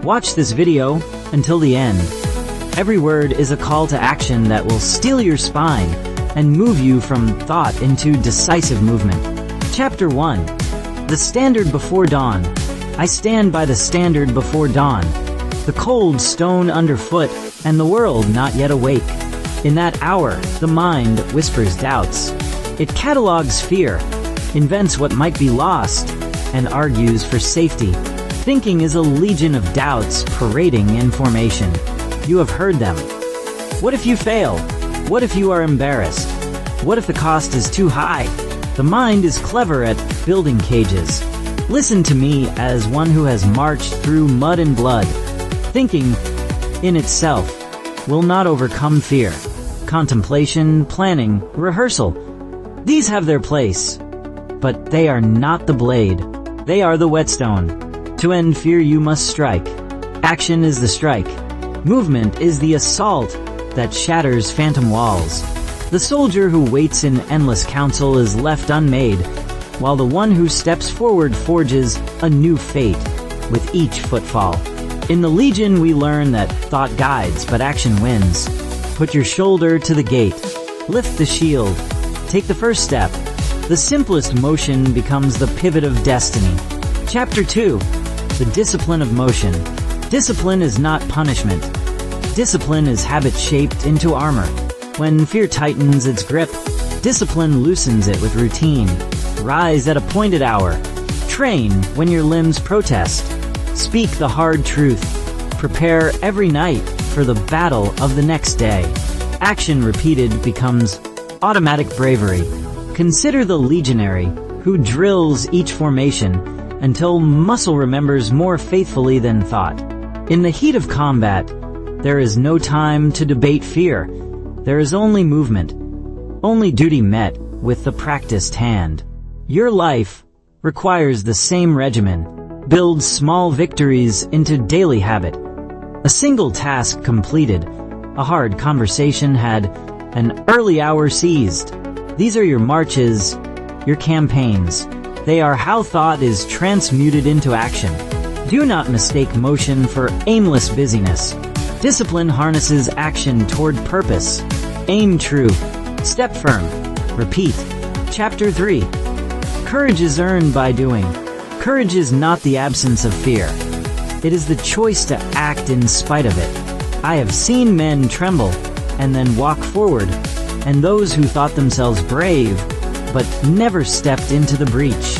Watch this video until the end. Every word is a call to action that will steel your spine and move you from thought into decisive movement. Chapter 1. The Standard Before Dawn. I stand by the standard before dawn. The cold stone underfoot and the world not yet awake. In that hour, the mind whispers doubts. It catalogs fear, invents what might be lost, and argues for safety. Thinking is a legion of doubts parading in formation. You have heard them. What if you fail? What if you are embarrassed? What if the cost is too high? The mind is clever at building cages. Listen to me as one who has marched through mud and blood. Thinking, in itself, will not overcome fear. Contemplation, planning, rehearsal. These have their place. But they are not the blade. They are the whetstone. To end fear you must strike. Action is the strike. Movement is the assault that shatters phantom walls. The soldier who waits in endless counsel is left unmade, while the one who steps forward forges a new fate with each footfall. In the Legion we learn that thought guides, but action wins. Put your shoulder to the gate. Lift the shield. Take the first step. The simplest motion becomes the pivot of destiny. Chapter 2. The Discipline of Motion. Discipline is not punishment. Discipline is habit shaped into armor. When fear tightens its grip, discipline loosens it with routine. Rise at appointed hour. Train when your limbs protest. Speak the hard truth. Prepare every night for the battle of the next day. Action repeated becomes automatic bravery. Consider the legionary who drills each formation until muscle remembers more faithfully than thought. In the heat of combat, there is no time to debate fear. There is only movement, only duty met with the practiced hand. Your life requires the same regimen. Build small victories into daily habit. A single task completed, a hard conversation had, an early hour seized. These are your marches, your campaigns. They are how thought is transmuted into action. Do not mistake motion for aimless busyness. Discipline harnesses action toward purpose. Aim true. Step firm. Repeat. Chapter 3. Courage is earned by doing. Courage is not the absence of fear. It is the choice to act in spite of it. I have seen men tremble and then walk forward, and those who thought themselves brave but never stepped into the breach.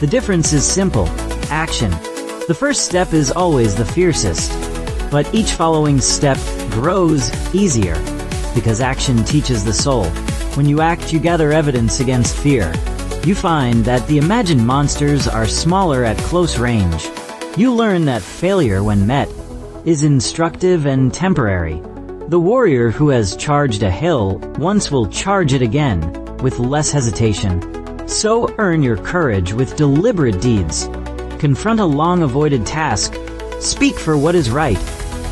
The difference is simple. Action. The first step is always the fiercest, but each following step grows easier because action teaches the soul. When you act, you gather evidence against fear. You find that the imagined monsters are smaller at close range. You learn that failure, when met, is instructive and temporary. The warrior who has charged a hill once will charge it again with less hesitation. So earn your courage with deliberate deeds. Confront a long-avoided task. Speak for what is right.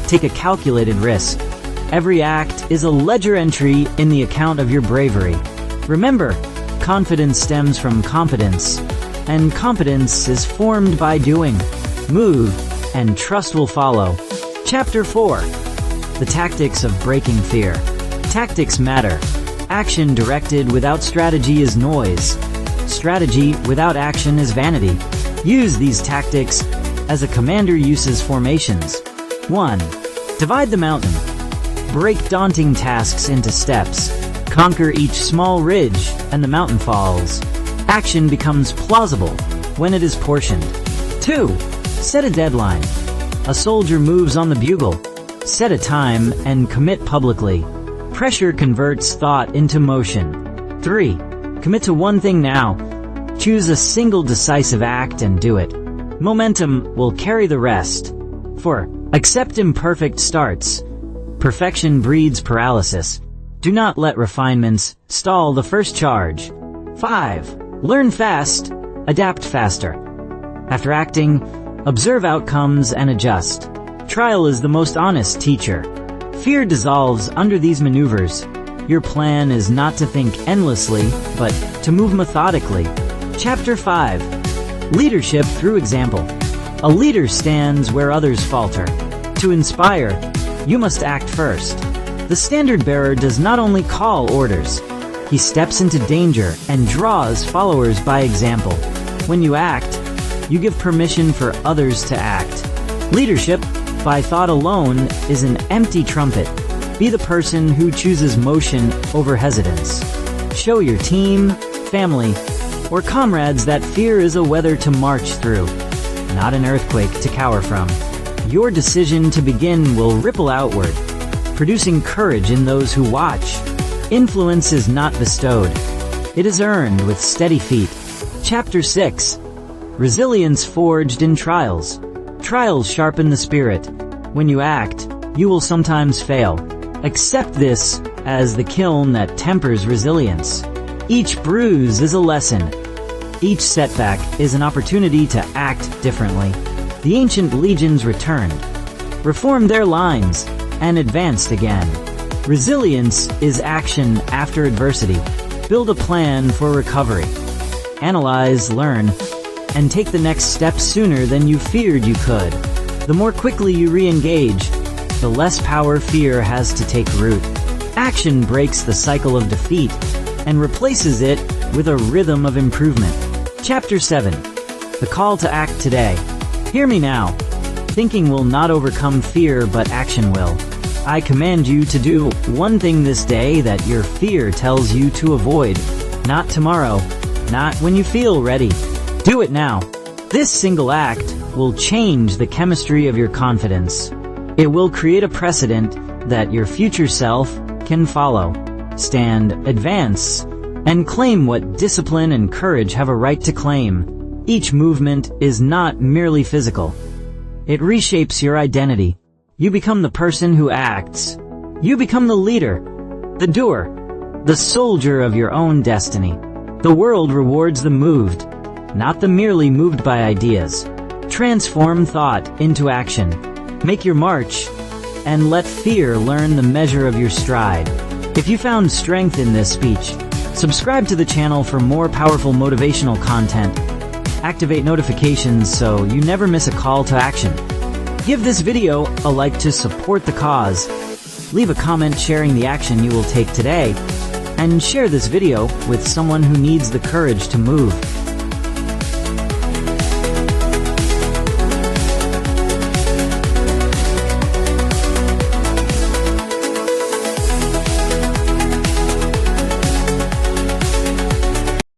Take a calculated risk. Every act is a ledger entry in the account of your bravery. Remember, confidence stems from competence, and competence is formed by doing. Move, and trust will follow. Chapter 4. The Tactics of Breaking Fear. Tactics matter. Action directed without strategy is noise. Strategy without action is vanity. Use these tactics as a commander uses formations. 1. Divide the mountain. Break daunting tasks into steps. Conquer each small ridge, and the mountain falls. Action becomes plausible when it is portioned. 2. Set a deadline. A soldier moves on the bugle. Set a time and commit publicly. Pressure converts thought into motion. 3. Commit to one thing now. Choose a single decisive act and do it. Momentum will carry the rest. 4. Accept imperfect starts. Perfection breeds paralysis. Do not let refinements stall the first charge. 5. Learn fast, adapt faster. After acting, observe outcomes and adjust. Trial is the most honest teacher. Fear dissolves under these maneuvers. Your plan is not to think endlessly, but to move methodically. Chapter 5. Leadership through example. A leader stands where others falter. To inspire, you must act first. The standard-bearer does not only call orders, he steps into danger and draws followers by example. When you act, you give permission for others to act. Leadership, by thought alone, is an empty trumpet. Be the person who chooses motion over hesitance. Show your team, family, or comrades that fear is a weather to march through, not an earthquake to cower from. Your decision to begin will ripple outward, producing courage in those who watch. Influence is not bestowed. It is earned with steady feet. Chapter 6. Resilience forged in trials. Trials sharpen the spirit. When you act, you will sometimes fail. Accept this as the kiln that tempers resilience. Each bruise is a lesson. Each setback is an opportunity to act differently. The ancient legions returned, reformed their lines, and advanced again. Resilience is action after adversity. Build a plan for recovery. Analyze, learn, and take the next step sooner than you feared you could. The more quickly you re-engage, the less power fear has to take root. Action breaks the cycle of defeat and replaces it with a rhythm of improvement. Chapter 7. The call to act today. Hear me now. Thinking will not overcome fear, but action will. I command you to do one thing this day that your fear tells you to avoid. Not tomorrow, not when you feel ready. Do it now. This single act will change the chemistry of your confidence. It will create a precedent that your future self can follow. Stand, advance, and claim what discipline and courage have a right to claim. Each movement is not merely physical. It reshapes your identity. You become the person who acts. You become the leader, the doer, the soldier of your own destiny. The world rewards the moved, not the merely moved by ideas. Transform thought into action. Make your march, and let fear learn the measure of your stride. If you found strength in this speech, subscribe to the channel for more powerful motivational content. Activate notifications so you never miss a call to action. Give this video a like to support the cause. Leave a comment sharing the action you will take today, and share this video with someone who needs the courage to move.